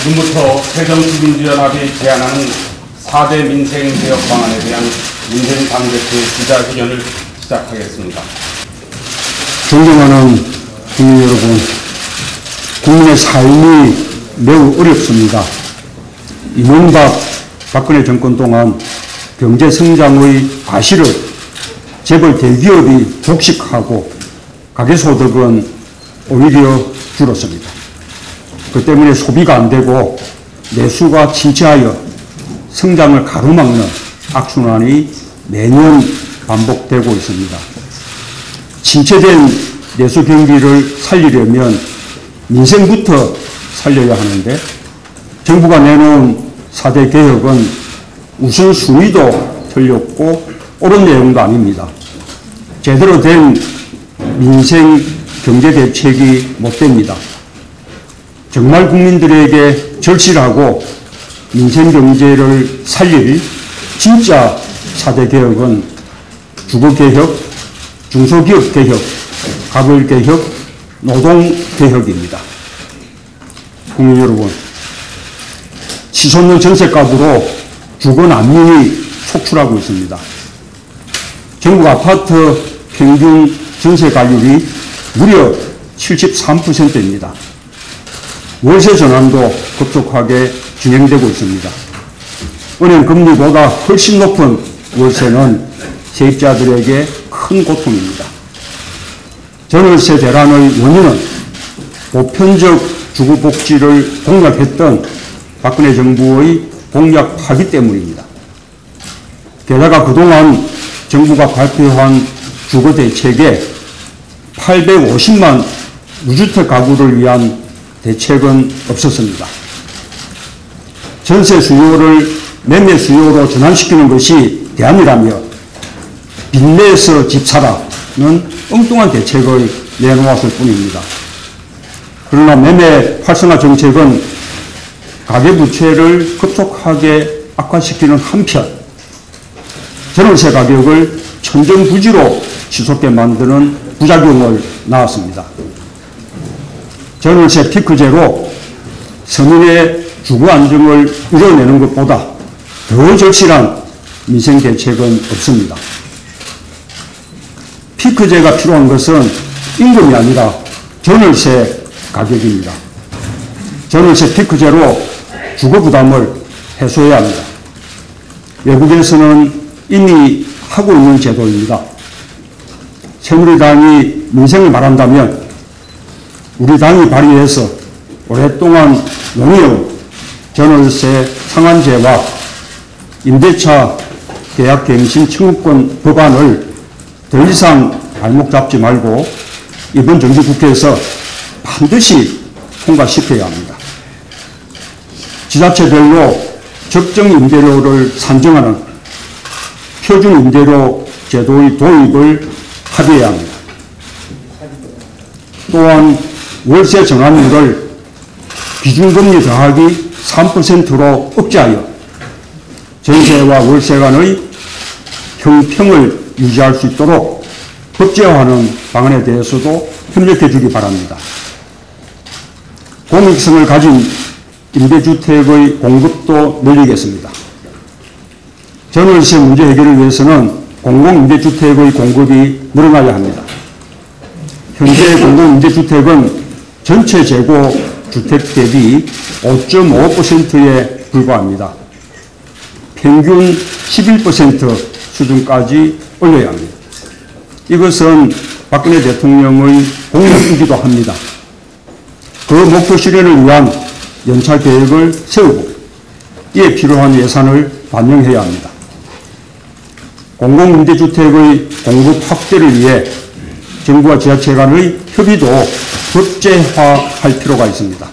지금부터 새정치민주연합이 제안하는 4대 민생개혁 방안에 대한 민생당대표 기자회견을 시작하겠습니다. 존경하는 국민 여러분, 국민의 삶이 매우 어렵습니다. 이명박 박근혜 정권 동안 경제 성장의 과실을 재벌 대기업이 독식하고 가계소득은 오히려 줄었습니다. 그 때문에 소비가 안 되고 내수가 침체하여 성장을 가로막는 악순환이 매년 반복되고 있습니다. 침체된 내수 경기를 살리려면 민생부터 살려야 하는데 정부가 내놓은 4대 개혁은 우선순위도 틀렸고 옳은 내용도 아닙니다. 제대로 된 민생 경제 대책이 못 됩니다. 정말 국민들에게 절실하고 민생 경제를 살릴 진짜 4대 개혁은 주거개혁, 중소기업개혁, 가불개혁, 노동개혁입니다. 국민 여러분, 치솟는 전세값으로 주거 난민이 속출하고 있습니다. 전국 아파트 평균 전세 가격이 무려 73%입니다. 월세 전환도 급속하게 진행되고 있습니다. 은행 금리보다 훨씬 높은 월세는 세입자들에게 큰 고통입니다. 전월세 대란의 원인은 보편적 주거복지를 공약했던 박근혜 정부의 공약 파기 때문입니다. 게다가 그동안 정부가 발표한 주거대책에 850만 무주택 가구를 위한 대책은 없었습니다. 전세 수요를 매매 수요로 전환시키는 것이 대안이라며 빚내서 집 사라는 엉뚱한 대책을 내놓았을 뿐입니다. 그러나 매매 활성화 정책은 가계부채를 급속하게 악화시키는 한편 전월세 가격을 천정부지로 치솟게 만드는 부작용을 낳았습니다. 전월세 피크제로 서민의 주거 안정을 이뤄내는 것보다 더 절실한 민생 대책은 없습니다. 피크제가 필요한 것은 임금이 아니라 전월세 가격입니다. 전월세 피크제로 주거 부담을 해소해야 합니다. 외국에서는 이미 하고 있는 제도입니다. 새누리당이 민생을 말한다면 우리 당이 발의해서 오랫동안 논의해온 전월세 상한제와 임대차 계약갱신 청구권 법안을 더 이상 발목 잡지 말고 이번 정기국회에서 반드시 통과시켜야 합니다. 지자체별로 적정 임대료를 산정하는 표준 임대료 제도의 도입을 합의해야 합니다. 또한 월세 전환율을 기준금리 더하기 3%로 억제하여 전세와 월세 간의 형평을 유지할 수 있도록 법제화하는 방안에 대해서도 협력해 주기 바랍니다. 공익성을 가진 임대주택의 공급도 늘리겠습니다. 전월세 문제 해결을 위해서는 공공임대주택의 공급이 늘어나야 합니다. 현재 공공임대주택은 전체 재고 주택 대비 5.5%에 불과합니다. 평균 11% 수준까지 올려야 합니다. 이것은 박근혜 대통령의 공약이기도 합니다. 그 목표 실현을 위한 연차 계획을 세우고 이에 필요한 예산을 반영해야 합니다. 공공임대주택의 공급 확대를 위해 정부와 지자체 간의 협의도 법제화할 필요가 있습니다.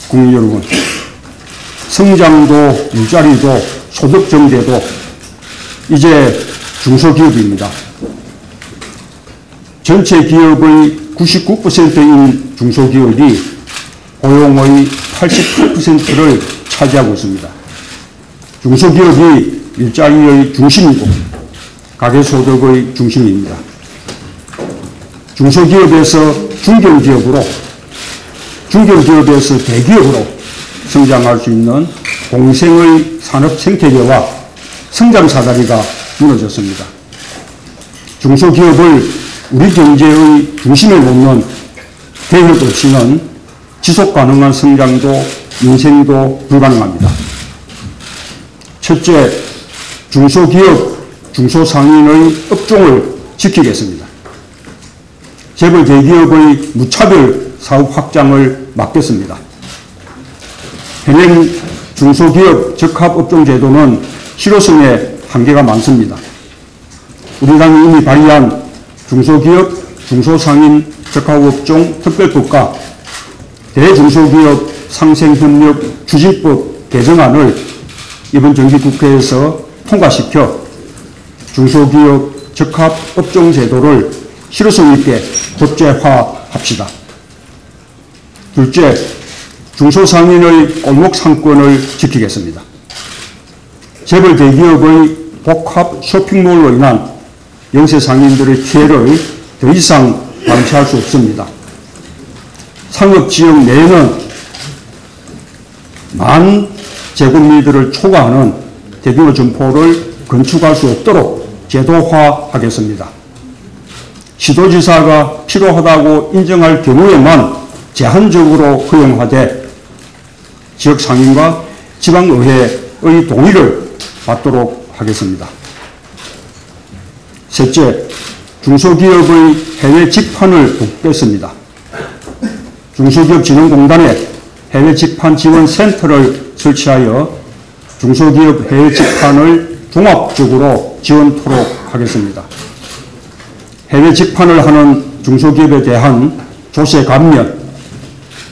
국민 여러분, 성장도 일자리도 소득 증대도 이제 중소기업입니다. 전체 기업의 99%인 중소기업이 고용의 88%를 차지하고 있습니다. 중소기업이 일자리의 중심이고 가계소득의 중심입니다. 중소기업에서 중견기업으로, 중견기업에서 대기업으로 성장할 수 있는 공생의 산업 생태계와 성장 사다리가 무너졌습니다. 중소기업을 우리 경제의 중심에 놓는 개혁 없이는 지속 가능한 성장도 민생도 불가능합니다. 첫째, 중소기업, 중소상인의 업종을 지키겠습니다. 재벌 대기업의 무차별 사업 확장을 막겠습니다. 현행 중소기업 적합업종제도는 실효성에 한계가 많습니다. 우리 당이 이미 발의한 중소기업, 중소상인 적합업종 특별법과 대중소기업 상생협력 추진법 개정안을 이번 정기국회에서 통과시켜 중소기업 적합업종제도를 실효성 있게 법제화합시다. 둘째, 중소상인의 골목상권을 지키겠습니다. 재벌 대기업의 복합 쇼핑몰로 인한 영세상인들의 피해를 더 이상 방치할 수 없습니다. 상업지역 내에는 10,000제곱미터를 초과하는 대규모 점포를 건축할 수 없도록 제도화하겠습니다. 시도지사가 필요하다고 인정할 경우에만 제한적으로 허용하되 지역 상인과 지방의회의 동의를 받도록 하겠습니다. 셋째, 중소기업의 해외 직판을 돕겠습니다. 중소기업진흥공단에 해외 직판 지원 센터를 설치하여 중소기업 해외 직판을 종합적으로 지원토록 하겠습니다. 해외 직판을 하는 중소기업에 대한 조세 감면,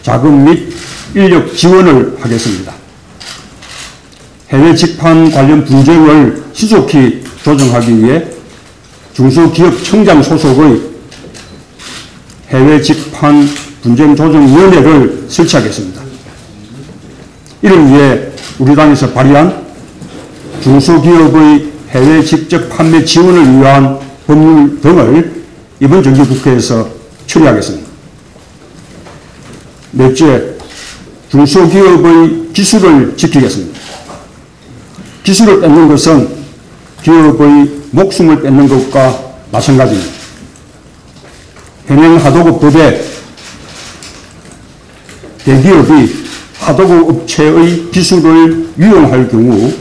자금 및 인력 지원을 하겠습니다. 해외 직판 관련 분쟁을 신속히 조정하기 위해 중소기업 청장 소속의 해외 직판 분쟁조정위원회를 설치하겠습니다. 이를 위해 우리 당에서 발의한 중소기업의 해외 직접 판매 지원을 위한 법률 등을 이번 정기국회에서 처리하겠습니다. 넷째, 중소기업의 기술을 지키겠습니다. 기술을 뺏는 것은 기업의 목숨을 뺏는 것과 마찬가지입니다. 현행 하도급 법에 대기업이 하도급 업체의 기술을 유용할 경우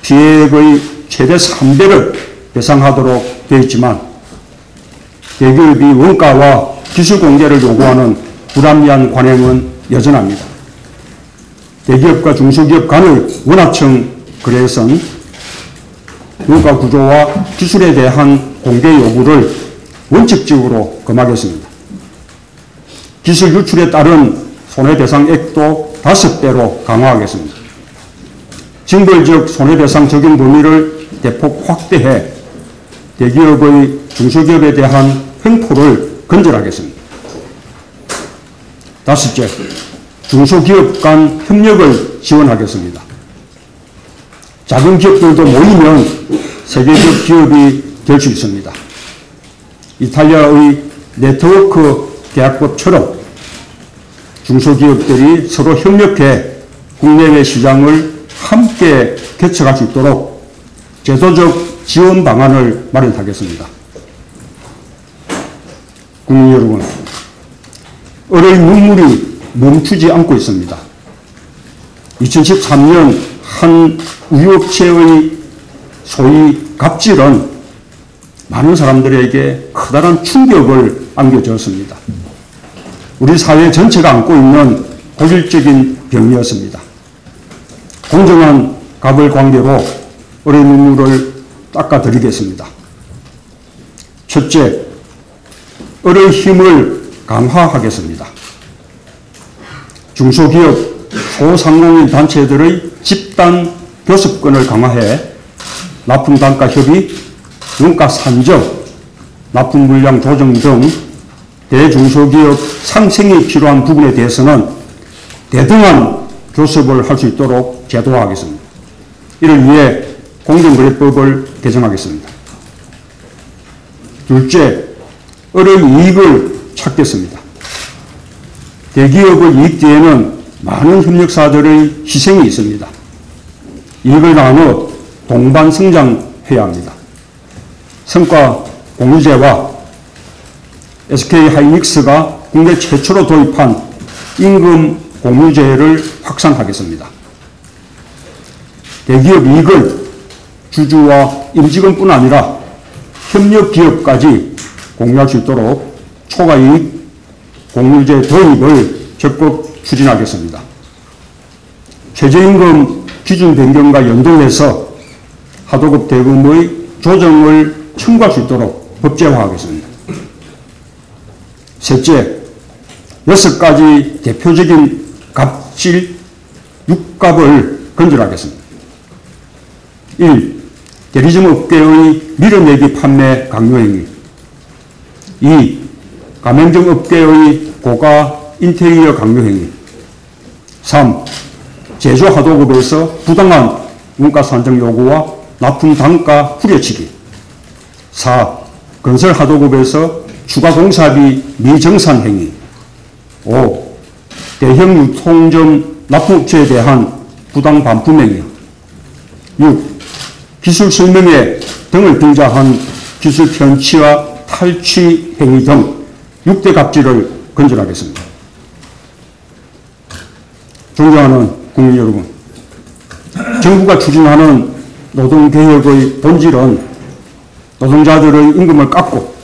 피해액의 최대 3배를 배상하도록 되어 있지만 대기업이 원가와 기술 공개를 요구하는 불합리한 관행은 여전합니다. 대기업과 중소기업 간의 원화청 거래에선 원가 구조와 기술에 대한 공개 요구를 원칙적으로 금하겠습니다. 기술 유출에 따른 손해배상액도 5배로 강화하겠습니다. 징벌적 손해배상 적용 범위를 대폭 확대해 대기업의 중소기업에 대한 횡포를 근절하겠습니다. 다섯째, 중소기업 간 협력을 지원하겠습니다. 작은 기업들도 모이면 세계적 기업이 될 수 있습니다. 이탈리아의 네트워크 계약법처럼 중소기업들이 서로 협력해 국내외 시장을 함께 개척할 수 있도록 제도적 지원 방안을 마련하겠습니다. 국민 여러분, 어려운 눈물이 멈추지 않고 있습니다. 2013년 한 우유업체의 소위 갑질은 많은 사람들에게 커다란 충격을 안겨주었습니다. 우리 사회 전체가 안고 있는 고질적인 병이었습니다. 공정한 갑을 관계로 어려운 눈물을 닦아드리겠습니다. 첫째, 어려운 힘을 강화하겠습니다. 중소기업, 소상공인 단체들의 집단 교섭권을 강화해 납품 단가 협의, 원가 산정, 납품 물량 조정 등 대중소기업 상생이 필요한 부분에 대해서는 대등한 교섭을 할 수 있도록 제도화하겠습니다. 이를 위해 공정거래법을 개정하겠습니다. 둘째, 이익을 찾겠습니다. 대기업의 이익 뒤에는 많은 협력사들의 희생이 있습니다. 이익을 나누어 동반 성장해야 합니다. 성과 공유제와 SK하이닉스가 국내 최초로 도입한 임금 공유제를 확산하겠습니다. 대기업 이익을 주주와 임직원뿐 아니라 협력기업까지 공유할 수 있도록 초과이익 공유제 도입을 적극 추진하겠습니다. 최저임금 기준 변경과 연동해서 하도급 대금의 조정을 청구할 수 있도록 법제화하겠습니다. 셋째, 6가지 대표적인 갑질 6갑을 건절하겠습니다. 1. 대리점 업계의 밀어내기 판매 강요행위. 2. 가맹점 업계의 고가 인테리어 강요행위. 3. 제조하도급에서 부당한 원가 산정 요구와 납품 단가 후려치기. 4. 건설하도급에서 추가 공사비 미정산 행위. 5. 대형 유통점 납품업체에 대한 부당 반품 행위. 6. 기술 설명회 등을 빙자한 기술 편취와 탈취 행위 등 6대 갑질을 건절하겠습니다. 존경하는 국민 여러분, 정부가 추진하는 노동개혁의 본질은 노동자들의 임금을 깎고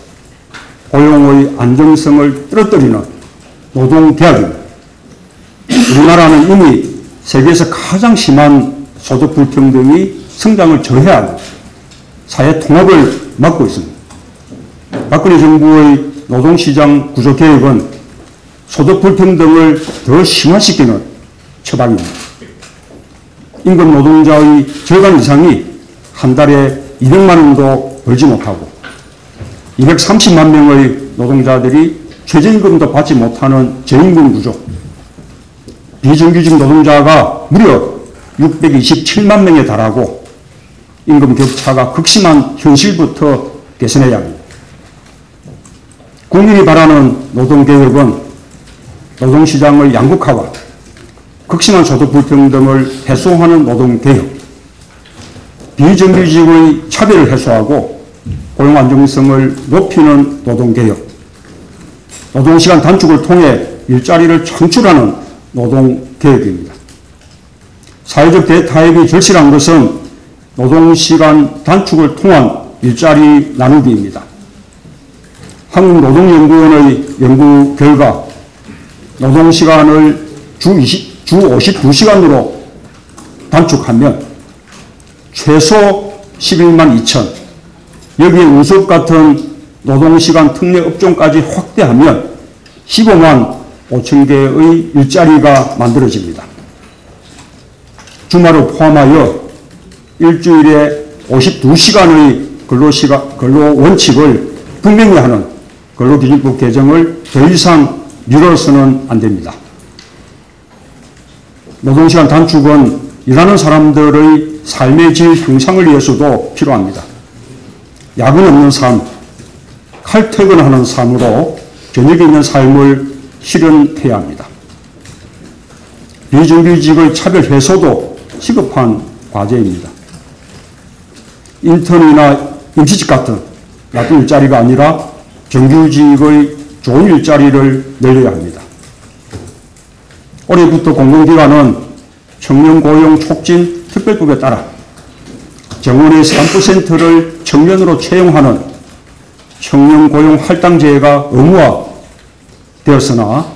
고용의 안정성을 떨어뜨리는 노동개혁입니다. 우리나라는 이미 세계에서 가장 심한 소득 불평등이 성장을 저해하고 사회 통합을 막고 있습니다. 박근혜 정부의 노동시장 구조개혁은 소득 불평등을 더 심화시키는 처방입니다. 임금 노동자의 절반 이상이 한 달에 200만 원도 벌지 못하고 230만 명의 노동자들이 최저임금도 받지 못하는 저임금 구조, 비정규직 노동자가 무려 627만 명에 달하고 임금 격차가 극심한 현실부터 개선해야 합니다. 국민이 바라는 노동개혁은 노동시장의 양극화와 극심한 소득 불평등을 해소하는 노동개혁, 비정규직의 차별을 해소하고 고용 안정성을 높이는 노동개혁, 노동시간 단축을 통해 일자리를 창출하는 노동개혁입니다. 사회적 대타협이 절실한 것은 노동시간 단축을 통한 일자리 나누기입니다. 한국노동연구원의 연구 결과 노동시간을 주 52시간으로 단축하면 최소 11만 2천, 여기에 운수업 같은 노동시간 특례 업종까지 확대하면 15만 5천 개의 일자리가 만들어집니다. 주말을 포함하여 일주일에 52시간의 근로 원칙을 분명히 하는 근로기준법 개정을 더 이상 미뤄서는 안 됩니다. 노동시간 단축은 일하는 사람들의 삶의 질 향상을 위해서도 필요합니다. 야근 없는 삶, 칼퇴근하는 삶으로 저녁에 있는 삶을 실현해야 합니다. 비정규직의 차별 해소도 시급한 과제입니다. 인턴이나 임시직 같은 나쁜 일자리가 아니라 정규직의 좋은 일자리를 늘려야 합니다. 올해부터 공공기관은 청년 고용 촉진 특별법에 따라 정원의 3%를 청년으로 채용하는 청년 고용 할당제가 의무화되었으나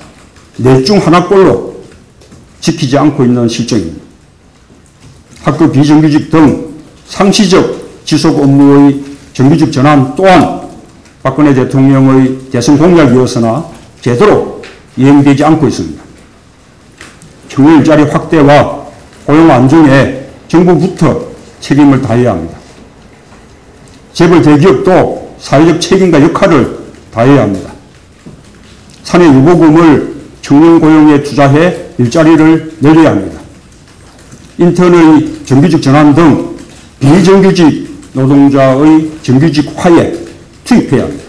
넷 중 하나꼴로 지키지 않고 있는 실정입니다. 학교 비정규직 등 상시적 지속 업무의 정규직 전환 또한 박근혜 대통령의 대선 공약이었으나 제대로 이행되지 않고 있습니다. 청년 일자리 확대와 고용 안정에 정부부터 책임을 다해야 합니다. 재벌 대기업도 사회적 책임과 역할을 다해야 합니다. 사내 유보금을 청년 고용에 투자해 일자리를 늘려야 합니다. 인턴의 정규직 전환 등 비정규직 노동자의 정규직화에 투입해야 합니다.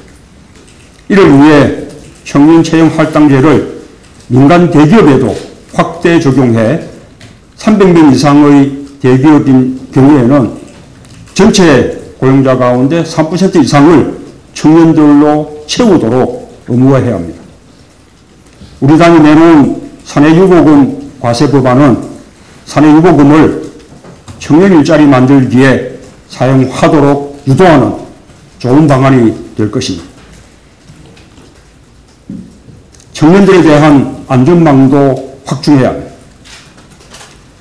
이를 위해 청년 채용 할당제를 민간 대기업에도 확대 적용해 300명 이상의 대기업인 경우에는 전체 고용자 가운데 3% 이상을 청년들로 채우도록 의무화해야 합니다. 우리 당이 내놓은 사내유보금 과세 법안은 사내유보금을 청년 일자리 만들기에 사용하도록 유도하는 좋은 방안이 될 것입니다. 청년들에 대한 안전망도 확충해야 합니다.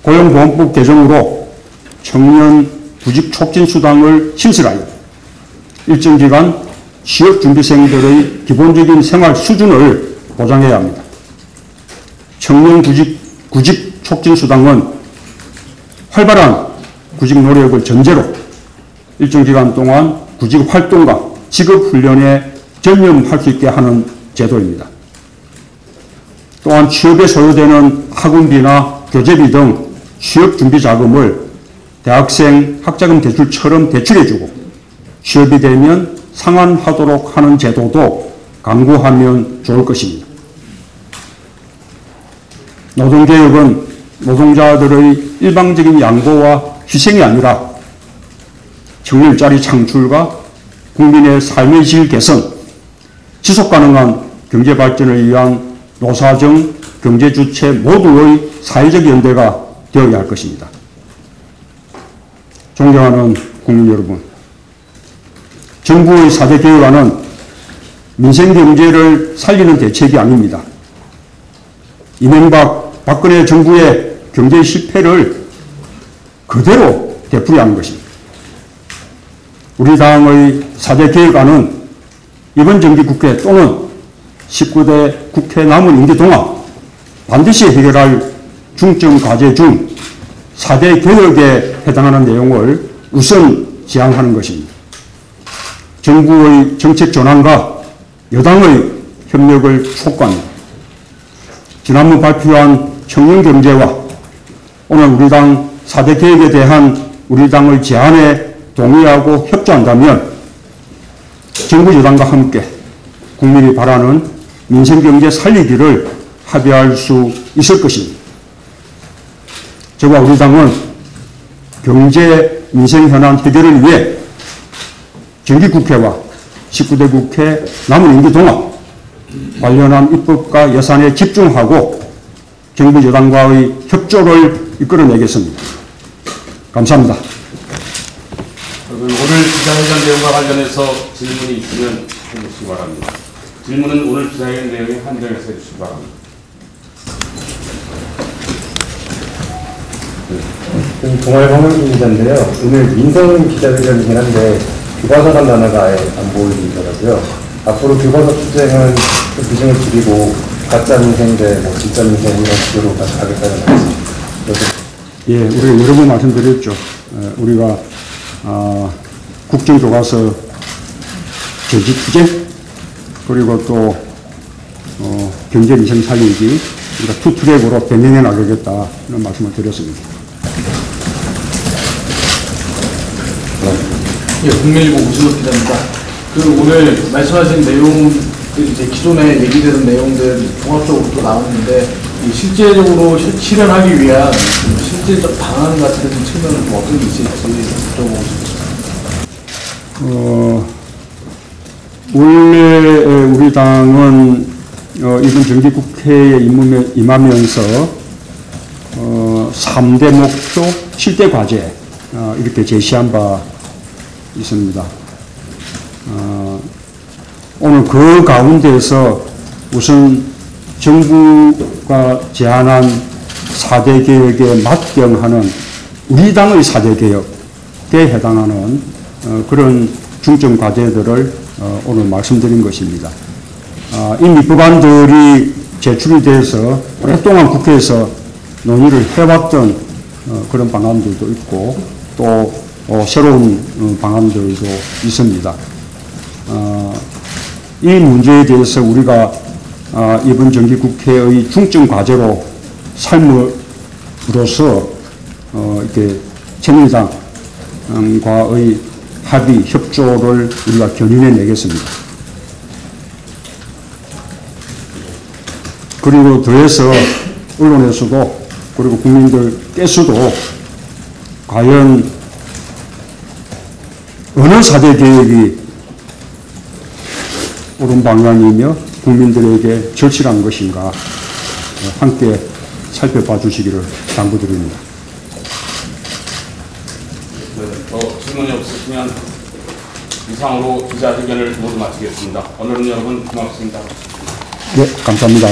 고용보험법 개정으로 청년 구직 촉진 수당을 신설하여 일정 기간 취업준비생들의 기본적인 생활 수준을 보장해야 합니다. 청년 구직 촉진 수당은 활발한 구직 노력을 전제로 일정 기간 동안 구직 활동과 직업 훈련에 전념할 수 있게 하는 제도입니다. 또한 취업에 소요되는 학원비나 교재비 등 취업 준비 자금을 대학생 학자금 대출처럼 대출해주고 취업이 되면 상환하도록 하는 제도도 강구하면 좋을 것입니다. 노동개혁은 노동자들의 일방적인 양보와 희생이 아니라 청년 일자리 창출과 국민의 삶의 질 개선, 지속가능한 경제발전을 위한 노사정, 경제주체 모두의 사회적 연대가 되어야 할 것입니다. 존경하는 국민 여러분, 정부의 4대 개혁안은 민생경제를 살리는 대책이 아닙니다. 이명박, 박근혜 정부의 경제 실패를 그대로 되풀이하는 것입니다. 우리 당의 4대 개혁안은 이번 정기국회 또는 19대 국회 남은 임기 동안 반드시 해결할 중점 과제 중 4대 개혁에 해당하는 내용을 우선 지향하는 것입니다. 정부의 정책 전환과 여당의 협력을 촉구합니다. 지난번 발표한 청년 경제와 오늘 우리 당 4대 개혁에 대한 우리 당의 제안에 동의하고 협조한다면 정부 여당과 함께 국민이 바라는 민생경제 살리기를 합의할 수 있을 것입니다. 저와 우리 당은 경제 민생 현안 해결을 위해 정기국회와 19대 국회 남은 임기 동안 관련한 입법과 예산에 집중하고 정부 여당과의 협조를 이끌어내겠습니다. 감사합니다. 오늘 기자회견 내용과 관련해서 질문이 있으면 해주시기 바랍니다. 질문은 오늘 기자회견 내용에 한정해서 해주시기 바랍니다. 동아일 황영진 기자인데요. 오늘 민생 기자회견이긴 한데 교과서란 단어가 아예 안 보이더라고요. 앞으로 교과서 투쟁은 그 비중을 줄이고 가짜 민생 대 진짜 민생 이런 식으로 가겠다는 말씀. 예, 우리가 여러 번 말씀드렸죠. 우리가 국정교과서 재지 투쟁 그리고 또 경제 민생 살리기 우리가 투 트랙으로 병행해 나가겠다 이런 말씀을 드렸습니다. 예, 국민일보 우진욱 기자입니다. 오늘 말씀하신 내용, 이제 기존에 얘기되는 내용들 종합적으로 또 나왔는데, 실제적으로 실현하기 위한 실제적 방안 같은 측면은 좀 어떤 게 있을지 여쭤보고 싶습니다. 원래 우리 당은 이번 정기국회에 임하면서 3대 목표, 7대 과제 이렇게 제시한 바 있습니다. 오늘 그 가운데서 우선 정부가 제안한 4대 개혁에 맞경하는 우리 당의 4대 개혁에 해당하는 그런 중점 과제들을 오늘 말씀드린 것입니다. 이미 법안들이 제출이 돼서 오랫동안 국회에서 논의를 해왔던 그런 방안들도 있고 또 새로운 방안들도 있습니다. 이 문제에 대해서 우리가 이번 정기국회의 중점 과제로 삶으로써 이렇게 새누리당과의 합의, 협조를 우리가 견인해 내겠습니다. 그리고 더해서 언론에서도 그리고 국민들께서도 과연 어느 4대 개혁이 옳은 방향이며 국민들에게 절실한 것인가 함께 살펴봐 주시기를 당부드립니다. 더 질문이 없으시면 이상으로 기자회견을 모두 마치겠습니다. 언론 여러분 고맙습니다. 네, 감사합니다.